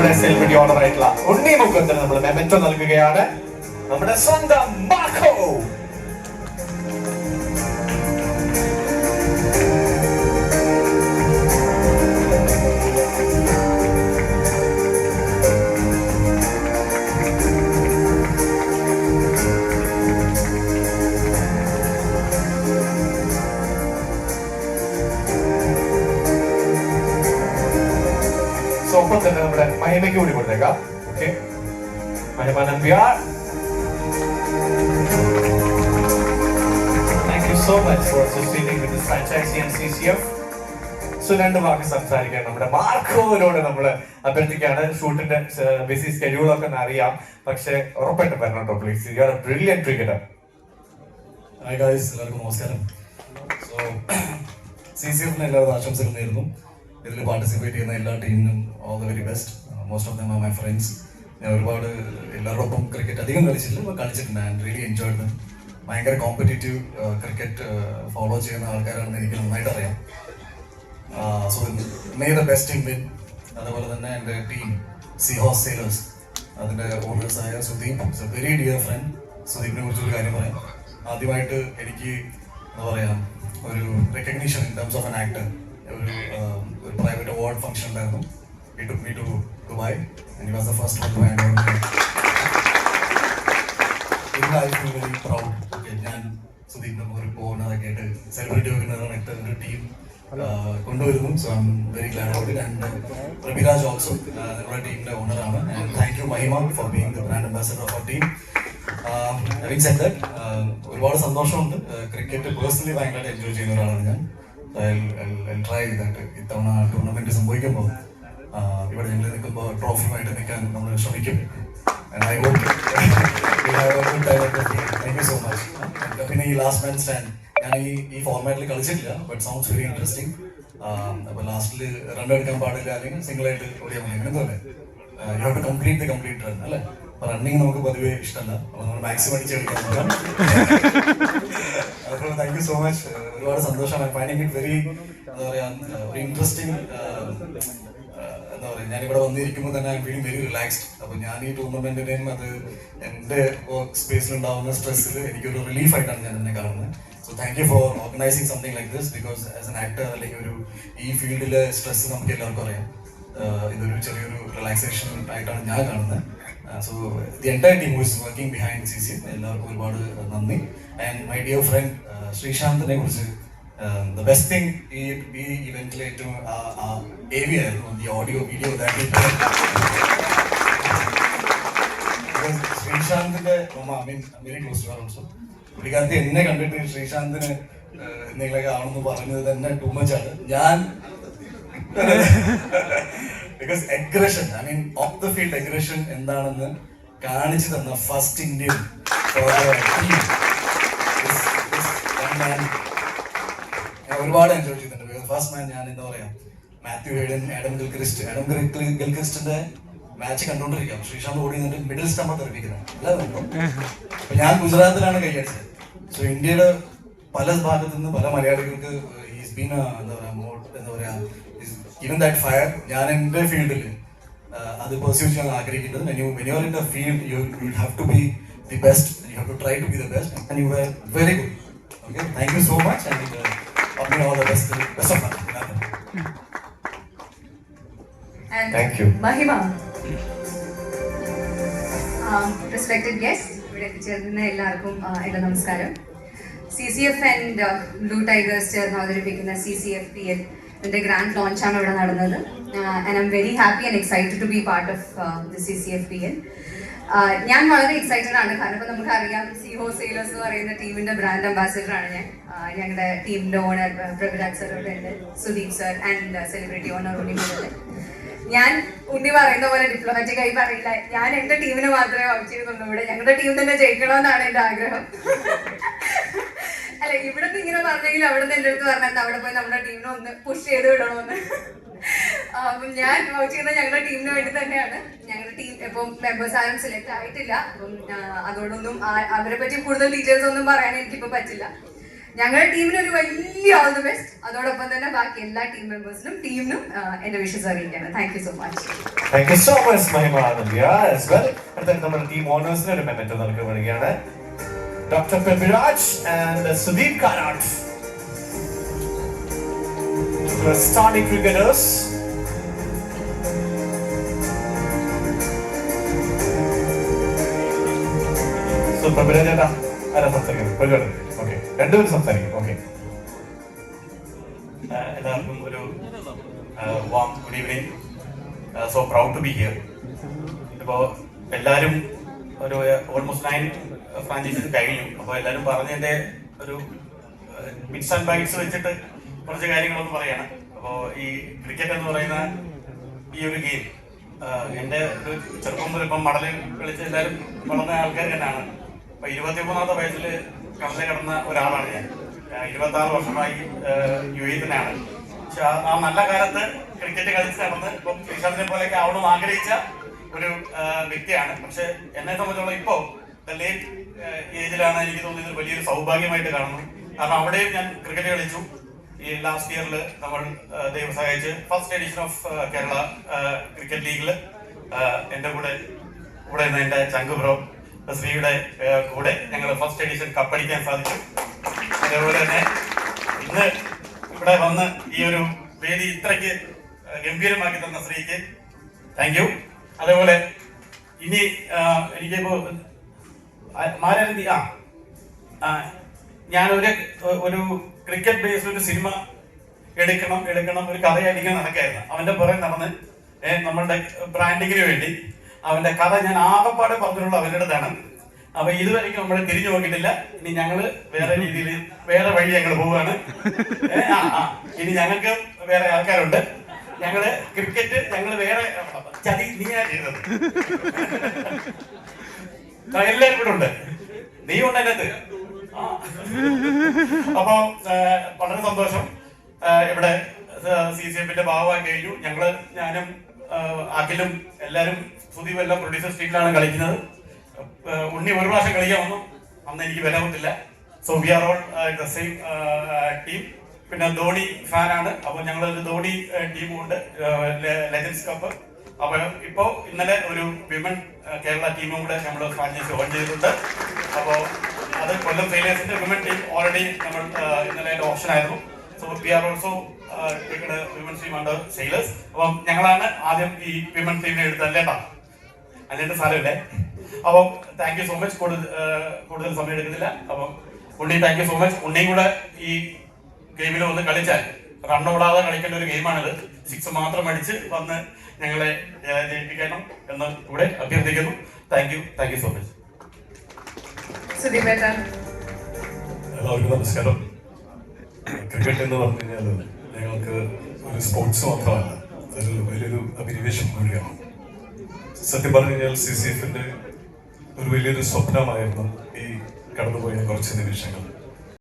നമ്മുടെ celebrity owner ആയിട്ടുള്ള ഉണ്ണി മുഖത്തിന് നമ്മൾ മെമന്റോ നൽകുകയാണ്. നമ്മുടെ സ്വന്തം മാർക്കോ. ഒപ്പം തന്നെ നമ്മുടെ മഹിമയ്ക്ക് കൂടി കൊടുത്തേക്കാം. Okay, Mahima Nambiar, thank you so much for associating with franchise and CCF. So രണ്ട് വാക്ക് സംസാരിക്കാൻ നമ്മുടെ മാർക്കോവിനോട് നമ്മൾ അഭ്യർത്ഥിക്കുകയാണ്. ഷൂട്ടിന്റെ ബിസി സ്കെഡ്യൂളൊക്കെ അറിയാം, പക്ഷെ ഉറപ്പായിട്ടും വരണം കേട്ടോ please. You are A brilliant cricketer. Hi guys, എല്ലാവർക്കും നമസ്കാരം. സോ CCF എല്ലാവരും ആശംസകൾ നേരുന്നു. ഇതിൽ പാർട്ടിസിപ്പേറ്റ് ചെയ്യുന്ന എല്ലാ ടീമിനും all the very best. Most of them are my friends. ഞാൻ ഒരുപാട് എല്ലാവരോടൊപ്പം ക്രിക്കറ്റ് അധികം കളിച്ചിട്ടില്ല, കളിച്ചിട്ടുണ്ട്. And really enjoy dum. ഭയങ്കര കോമ്പറ്റേറ്റീവ് ക്രിക്കറ്റ് ഫോളോ ചെയ്യുന്ന ആൾക്കാരാണെന്ന് എനിക്ക് നന്നായിട്ട് അറിയാം. So may the best team win. അതുപോലെ തന്നെ എൻ്റെ ടീം സീഹോസ് സെയിലേഴ്സ്, അതിൻ്റെ ഓണേഴ്സായ സുദീപ്, വെരി ഡിയർ ഫ്രണ്ട്. സുദീപിനെ കുറിച്ചൊരു കാര്യം പറയാം. ആദ്യമായിട്ട് എനിക്ക് എന്താ പറയുക, ഒരു recognition in terms of an actor ഒരു പ്രൈവറ്റ് അവാർഡ് ഫംഗ്ഷൻ ഉണ്ടായിരുന്നു. He took me to Dubai and he was the first one to hand over. I feel very proud. Okay, ഞാൻ സുദീപിനെ ഒരു ഓണറൊക്കെ ആയിട്ട് സെലിബ്രിറ്റി വെക്കുന്നതാണ് ഒരു ടീം കൊണ്ടുവരുന്നു. So I M very glad about it. And Rabiraj also നമ്മുടെ ടീമിന്റെ ഓണറാണ്. And thank you Mahima for being the brand ambassador of our team. Having said that, ഒരുപാട് സന്തോഷമുണ്ട്. ക്രിക്കറ്റ് പേഴ്സണലി ഭയങ്കരമായിട്ട് എൻജോയ് ചെയ്യുന്ന ഒരാളാണ് ഞാൻ. ട്രൈ ചെയ്തിട്ട് ഇത്തവണ ടൂർണമെന്റ് സംഭവിക്കുമ്പോൾ ഇവിടെ ഞങ്ങൾ നിൽക്കുമ്പോൾ ട്രോഫിയുമായിട്ട് നിൽക്കാൻ നമ്മൾ ശ്രമിക്കും. Thank you so much. പിന്നെ ഈ ലാസ്റ്റ് മാൻ സ്റ്റാൻഡ് ഞാൻ ഈ ഫോർമാറ്റിൽ കളിച്ചിട്ടില്ല, ബട്ട് സൗണ്ട്സ് വെരി ഇൻട്രസ്റ്റിംഗ്. അപ്പോൾ ലാസ്റ്റിൽ റൺ എടുക്കാൻ പാടില്ല, അല്ലെങ്കിൽ സിംഗിൾ ആയിട്ട് ഓടിയാൽ മതി, അങ്ങനത്തെ അല്ലേ? You have to complete run അല്ലേ? അപ്പോൾ റണ്ണിങ് നമുക്ക് പൊതുവേ ഇഷ്ടമല്ല, അപ്പോൾ നമ്മൾ മാക്സിമം അടിച്ച് കളിക്കാൻ പറ്റാം. അപ്പോൾ താങ്ക് യു സോ മച്ച്. ഒരുപാട് സന്തോഷമാണ്. ഫൈൻഡിങ് ഇറ്റ് വെരി എന്താ പറയുക, ഒരു ഇൻട്രസ്റ്റിംഗ്. എന്താ പറയുക, ഞാനിവിടെ വന്നിരിക്കുമ്പോൾ തന്നെ I M feeling very relaxed. അപ്പോൾ ഞാൻ ഈ ടൂർണമെന്റിനെയും അത് എൻ്റെ വർക്ക് സ്പേസിലുണ്ടാവുന്ന സ്ട്രെസ്സിൽ എനിക്കൊരു റിലീഫായിട്ടാണ് ഞാൻ എന്നെ കാണുന്നത്. So thank you for organising something like this. Because as an actor അല്ലെങ്കിൽ ഒരു ഈ ഫീൽഡിലെ സ്ട്രെസ് നമുക്ക് എല്ലാവർക്കും അറിയാം. ഇതൊരു ചെറിയൊരു റിലാക്സേഷൻ ആയിട്ടാണ് ഞാൻ കാണുന്നത്. So the entire team who is working behind CCF എല്ലാവർക്കും ഒരുപാട് നന്ദി. ആൻഡ് മൈ ഡിയർ ഫ്രണ്ട് ശ്രീശാന്തിനെ കുറിച്ച് the best thing ഈ ഇവന്റിൽ ഏറ്റവും AV ആയിരുന്നു, the audio video that he did. ശ്രീശാന്തിന്റെ I mean very close to her also. പുള്ളിക്കാരത്തി എന്നെ കണ്ടിട്ട് ശ്രീശാന്തിന് എന്തെങ്കിലുമൊക്കെ ആണെന്ന് പറഞ്ഞത് തന്നെ ടൂ മച്ച് ആണ്. ഞാൻ because aggression, I mean of the field aggression എന്താണെന്ന് കാണിച്ചു തന്ന ഫസ്റ്റ് ഇന്ത്യൻ ഒരുപാട് എൻജോയ് ചെയ്തിട്ടുണ്ട്. ഫസ്റ്റ് മാൻ ഞാൻ എന്താ പറയാ, മാത്യു ഹെയ്ഡൻ, ആഡം ഗിൽക്രിസ്റ്റിന്റെ മാച്ച് കണ്ടുകൊണ്ടിരിക്കാം. ശ്രീശാന്ത് ഓടി നിന്നിട്ട് മിഡിൽ സ്റ്റമ്പ് തെറിപ്പിക്കുന്നത് എല്ലാവരും. അപ്പൊ ഞാൻ ഗുജറാത്തിലാണ് കൈയടിച്ചത്. സോ ഇന്ത്യയുടെ പല ഭാഗത്തു നിന്ന് പല മലയാളികൾക്ക് എന്താ പറയാ ഈവൻ ദാറ്റ് ഫയർ ഞാൻ എൻ്റെ ഫീൽഡിൽ അത് പെർസ്യൂ ചെയ്യാൻ ആഗ്രഹിക്കുന്നത്. when you are in the field you have to be the best, you have to try to be the best, and you were very good. Okay, thank you so much, and all the best of luck. And thank you Mahima. Respected guests, ഇവിടെ എത്തിച്ചേർന്ന എല്ലാവർക്കും എൻ്റെ നമസ്കാരം. CCF and blue tigers ചേർന്ന് അവതരിപ്പിക്കുന്ന CCFPL ഇതിന്റെ grand ലോഞ്ചാണ് ഇവിടെ നടന്നത്. And I M very happy and excited to be part of the CCFPL. ഞാൻ വളരെ എക്സൈറ്റഡ് ആണ്, കാരണം ഇപ്പം നമുക്കറിയാം സീഹോസ് സെയിലേഴ്സ് എന്ന് പറയുന്ന ടീമിന്റെ ബ്രാൻഡ് അംബാസിഡർ ആണ് ഞാൻ. ഞങ്ങളുടെ ടീമിന്റെ ഓണർ പ്രഭുരാജ് സർ ഇവിടെ ഉണ്ട്, Sudeep sir and celebrity owner Unni മുതൽ. ഞാൻ ഉണ്ണി പറയുന്ന പോലെ ഡിപ്ലോമാറ്റിക് ആയി പറയില്ല, ഞാൻ എൻ്റെ ടീമിനെ മാത്രമേ വർക്ക് ചെയ്യുന്നുള്ളൂ. ഇവിടെ ഞങ്ങളുടെ ടീം തന്നെ ജയിക്കണമെന്നാണ് എൻ്റെ ആഗ്രഹം. അല്ല, ഇവിടുന്ന് ഇങ്ങനെ പറഞ്ഞെങ്കിൽ അവിടെ നിന്ന് എൻ്റെ അടുത്ത് പറഞ്ഞാൽ അവിടെ പോയി നമ്മുടെ ടീമിനെ ഒന്ന് പുഷ് ചെയ്ത് വിടണമെന്ന്. അപ്പം ഞാൻ വർക്ക് ചെയ്യുന്നത് ഞങ്ങളുടെ ടീമിന് വേണ്ടി തന്നെയാണ്. ഞങ്ങളുടെ ടീം ഇപ്പം മെമ്പേഴ്സ് ആരും സെലക്ട് ആയിട്ടില്ല. അപ്പം അതോടൊന്നും അവരെ പറ്റി കൂടുതൽ ഡീറ്റെയിൽസ് ഒന്നും പറയാൻ എനിക്കിപ്പോൾ പറ്റില്ല. ഞങ്ങളുടെ ടീമിന് ഒരു വലിയ ഓൾ ദി ബെസ്റ്റ്. അതോടൊപ്പം തന്നെ ബാക്കി എല്ലാ ടീം മെമ്പേഴ്സിനും ടീമിനും എന്റെ വിഷസ് അറിയിക്കുകയാണ്. Thank you so much. Thank you so much മഹിമ ആനന്ദ്യ ആസ് വെൽ. അടുത്ത നമ്മുടെ ടീം ഓണേഴ്സിന് ഒരു മെമ്മന്റോ നൽകുകയാണ്. Doctor Pebiraj and Sudeep Karat, starting cricketers. So Pebiraj ചേട്ടാ ആരാ സംസാരിക്കുന്നത്? പെബിരാജ്. ഓക്കെ, രണ്ടുപേരും സംസാരിക്കും. ഓക്കെ, എല്ലാവർക്കും ഒരു warm good evening. So proud to be here. ഇപ്പോൾ എല്ലാവരും ഒരു ഓൾമോസ്റ്റ് 9 ഫ്രാഞ്ചൈസീസ് കഴിഞ്ഞു. അപ്പോൾ എല്ലാവരും പറഞ്ഞതിൻ്റെ ഒരു മിക്സ് ആൻഡ് ബൈറ്റ്സ് വെച്ചിട്ട് കുറച്ച് കാര്യങ്ങളൊന്നും പറയാണ്. അപ്പോൾ ഈ ക്രിക്കറ്റ് എന്ന് പറയുന്ന ഈ ഒരു ഗെയിം എൻ്റെ ഒരു ചെറുപ്പം മുതൽ ഇപ്പം മടലിൽ കളിച്ച് എല്ലാവരും വളർന്ന ആൾക്കാർ തന്നെയാണ്. അപ്പോൾ 23ാമത്തെ വയസ്സിൽ കടലിൽ കിടന്ന ഒരാളാണ് ഞാൻ. 26 വർഷമായി UAE തന്നെയാണ്. പക്ഷെ ആ നല്ല കാലത്ത് ക്രിക്കറ്റ് കളിച്ച് നടന്ന് ഇപ്പം ശ്രീശാന്തിനെ പോലെയൊക്കെ ആവണമെന്ന് ആഗ്രഹിച്ച ഒരു വ്യക്തിയാണ്. പക്ഷെ എന്നെ സംബന്ധിച്ചോളം ഇപ്പോൾ ലേറ്റ് ഏജിലാണ് എനിക്ക് തോന്നിയത് വലിയൊരു സൗഭാഗ്യമായിട്ട് കാണുന്നു. കാരണം അവിടെയും ഞാൻ ക്രിക്കറ്റ് കളിച്ചു. ഈ ലാസ്റ്റ് ഇയറിൽ നമ്മൾ ദൈവം സഹായിച്ച് first edition of Kerala cricket ലീഗിൽ എൻ്റെ കൂടെ നിന്ന് എൻ്റെ ചങ്കു ബ്രോ ശ്രീയുടെ കൂടെ ഞങ്ങൾ ഫസ്റ്റ് എഡിഷൻ കപ്പടിക്കാൻ സാധിച്ചു. അതേപോലെ തന്നെ ഇന്ന് ഇവിടെ വന്ന് ഈ ഒരു വേദി ഇത്രയ്ക്ക് ഗംഭീരമാക്കി തന്ന ശ്രീക്ക് താങ്ക് യു. അതേപോലെ ഇനി എനിക്കിപ്പോ മാരാനന്ദി ഞാനൊരു ഒരു ക്രിക്കറ്റ് ബേസ്ഡ് ഒരു സിനിമ എടുക്കണം ഒരു കഥയടിക്കാൻ നടക്കായിരുന്നു. അവന്റെ പുറകെ നടന്ന് നമ്മളുടെ ബ്രാൻഡിങ്ങിന് വേണ്ടി അവന്റെ കഥ ഞാൻ ആകെപ്പാടെ പറഞ്ഞിട്ടുള്ള അവരുടെ അടുത്താണ്. അപ്പൊ ഇതുവരെയ്ക്കും നമ്മൾ തിരിഞ്ഞു നോക്കിയിട്ടില്ല. ഇനി ഞങ്ങള് വേറെ രീതിയിൽ വേറെ വഴി ഞങ്ങൾ പോവുകയാണ്. ഇനി ഞങ്ങൾക്ക് വേറെ ആൾക്കാരുണ്ട്. ഞങ്ങള് ക്രിക്കറ്റ് ഞങ്ങൾ വേറെ ചതി നീയാ ചെയ്തത്. എല്ലാവരും കൂടെ ഉണ്ട്, നീ ഉണ്ട് അതിനകത്ത്. അപ്പൊ വളരെ സന്തോഷം. ഇവിടെ CCFന്റെ ഭാഗമായി കഴിഞ്ഞു. ഞാനും അഖിലും എല്ലാരും സുദീപ് എല്ലാം പ്രൊഡ്യൂസർ ടീമിലാണ് കളിക്കുന്നത്. ഉണ്ണി ഒരു പ്രാവശ്യം കളിക്കാൻ വന്നു, അന്ന് എനിക്ക് വില പറ്റില്ല. So we are all the same team. പിന്നെ ധോണി ഫാനാണ്. അപ്പൊ ഞങ്ങൾ ഒരു ധോണി ടീമുണ്ട്, ലെജൻസ് കപ്പ്. അപ്പൊ ഇപ്പോ ഇന്നലെ ഒരു വിമൻ കേരള ടീമും കൂടെ നമ്മൾ ഫ്രാഞ്ചൈസി ഓൺ ചെയ്തിട്ടുണ്ട്. അപ്പോ അത് കൊല്ലം സെയിലേഴ്സിന്റെ വിമൻ ടീം ഓൾറെഡി നമ്മൾ ഇന്നലെ ഓപ്ഷൻ ആയിരുന്നു. So we are also women team ഉണ്ട് സെയിലേഴ്സ്. അപ്പം ഞങ്ങളാണ് ആദ്യം ഈ വിമൻ ടീമിനെ എടുത്തല്ലേട്ടാ, അല്ലേണ്ട സ്ഥലമില്ലേ. അപ്പം താങ്ക് യു സോ മച്ച്. കൂടുതൽ സമയം എടുക്കുന്നില്ല. അപ്പം ഉണ്ണി താങ്ക് യു സോ മച്ച്. ഉണ്ണിയും കൂടെ ഈ ഗെയിമിൽ ഒന്ന് കളിച്ചാൽ റണ്ണോടാതെ കളിക്കേണ്ട ഒരു ഗെയിമാണിത്. 6 മാത്രം അടിച്ച് വന്ന് ഞങ്ങളെ ജയിപ്പിക്കണം എന്ന് ഇവിടെ അഭ്യർത്ഥിക്കുന്നു. Thank you so much. എല്ലാവർക്കും നമസ്കാരം. ക്രിക്കറ്റ് എന്ന് പറഞ്ഞു കഴിഞ്ഞാൽ ഞങ്ങൾക്ക് ഒരു സ്പോർട്സ് മാത്രമല്ല, അതൊരു വലിയൊരു അഭിനിവേശം കൂടിയാണ്. സത്യം പറഞ്ഞു കഴിഞ്ഞാൽ CCFന്റെ ഒരു വലിയൊരു സ്വപ്നമായിരുന്നു ഈ കടന്നുപോയ കുറച്ച് നിമിഷങ്ങൾ.